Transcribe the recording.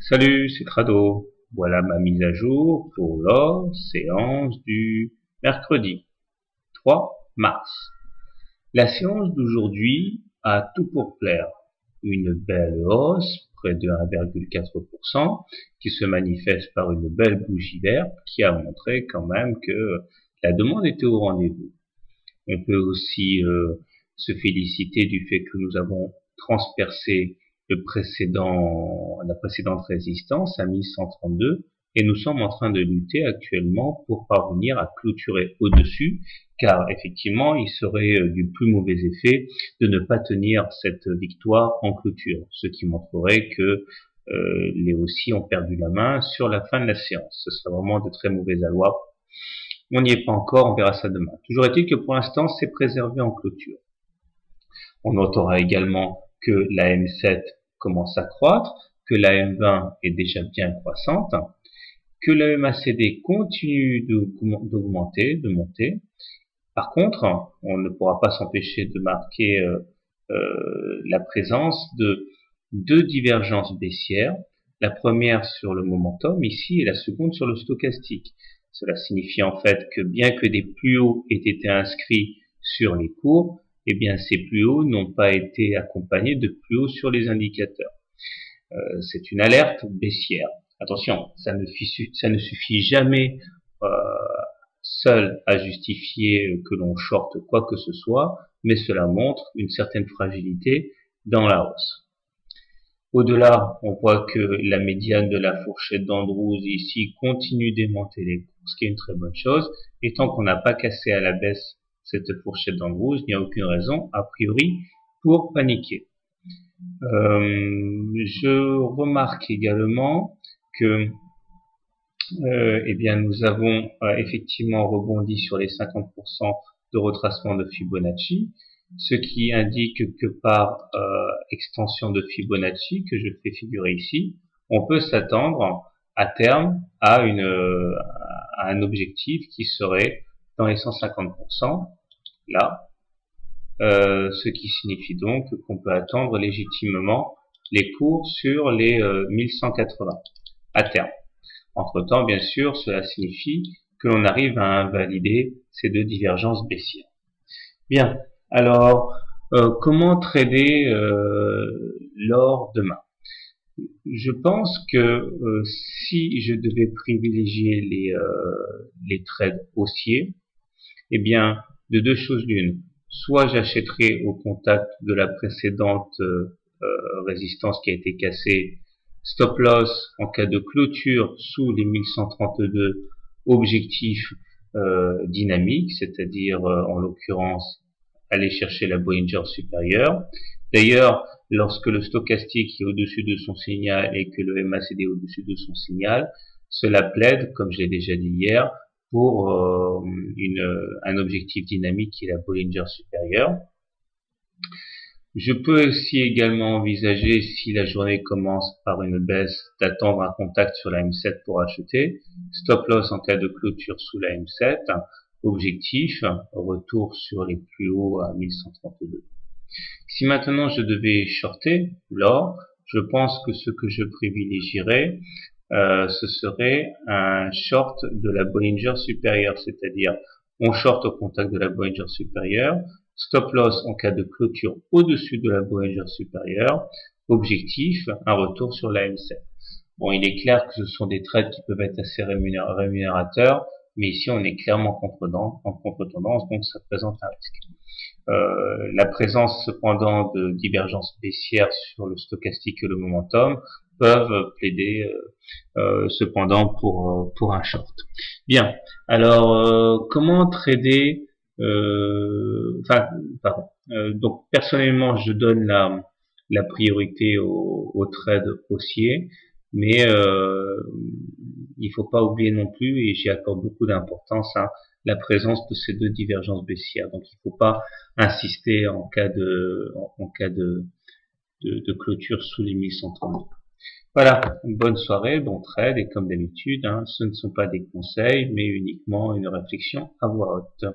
Salut, c'est Trado. Voilà ma mise à jour pour la séance du mercredi 3 mars. La séance d'aujourd'hui a tout pour plaire. Une belle hausse, près de 1,4%, qui se manifeste par une belle bougie verte qui a montré quand même que la demande était au rendez-vous. On peut aussi se féliciter du fait que nous avons transpercé la précédente résistance à 1132 et nous sommes en train de lutter actuellement pour parvenir à clôturer au-dessus, car effectivement il serait du plus mauvais effet de ne pas tenir cette victoire en clôture, ce qui montrerait que les haussiers ont perdu la main sur la fin de la séance. Ce serait vraiment de très mauvais aloi. On n'y est pas encore, on verra ça demain. Toujours est-il que pour l'instant, c'est préservé en clôture. On notera également que la M7 commence à croître, que la M20 est déjà bien croissante, que la MACD continue d'augmenter, de monter. Par contre, on ne pourra pas s'empêcher de marquer la présence de deux divergences baissières. La première sur le momentum ici et la seconde sur le stochastique. Cela signifie en fait que bien que des plus hauts aient été inscrits sur les cours, eh bien ces plus hauts n'ont pas été accompagnés de plus hauts sur les indicateurs. C'est une alerte baissière. Attention, ça ne suffit jamais euh, seul à justifier que l'on shorte quoi que ce soit, mais cela montre une certaine fragilité dans la hausse. Au-delà, on voit que la médiane de la fourchette d'Andrews ici continue d'aimanter les cours, ce qui est une très bonne chose. Et tant qu'on n'a pas cassé à la baisse cette fourchette d'Andrews, il n'y a aucune raison, a priori, pour paniquer. Je remarque également que eh bien, nous avons effectivement rebondi sur les 50% de retracement de Fibonacci, ce qui indique que par extension de Fibonacci, que je fais figurer ici, on peut s'attendre à terme à un objectif qui serait dans les 150%, là, ce qui signifie donc qu'on peut attendre légitimement les cours sur les 1180 à terme. Entre-temps, bien sûr, cela signifie que l'on arrive à invalider ces deux divergences baissières. Bien, alors, comment trader l'or demain? Je pense que si je devais privilégier les trades haussiers, eh bien, de deux choses l'une. Soit j'achèterai au contact de la précédente résistance qui a été cassée, stop loss en cas de clôture sous les 1132 objectifs dynamiques, c'est-à-dire en l'occurrence aller chercher la Bollinger supérieure. D'ailleurs, lorsque le stochastique est au-dessus de son signal et que le MACD est au-dessus de son signal, cela plaide, comme je l'ai déjà dit hier, pour un objectif dynamique qui est la Bollinger supérieure. Je peux aussi également envisager, si la journée commence par une baisse, d'attendre un contact sur la M7 pour acheter. Stop loss en cas de clôture sous la M7. Objectif, retour sur les plus hauts à 1132. Si maintenant je devais shorter l'or, je pense que ce que je privilégierais, ce serait un short de la Bollinger supérieure, c'est-à-dire on short au contact de la Bollinger supérieure, stop loss en cas de clôture au-dessus de la Bollinger supérieure, objectif, un retour sur la M7. Bon, il est clair que ce sont des trades qui peuvent être assez rémunérateurs, mais ici on est clairement en contre-tendance, donc ça présente un risque. La présence cependant de divergences baissières sur le stochastique et le momentum peuvent plaider cependant pour un short. Bien, alors comment trader donc personnellement je donne la priorité au trade haussier, mais il faut pas oublier non plus, et j'y accorde beaucoup d'importance, la présence de ces deux divergences baissières. Donc il ne faut pas insister en cas de clôture sous les 1130. Voilà, une bonne soirée, bon trade, et comme d'habitude, ce ne sont pas des conseils, mais uniquement une réflexion à voix haute.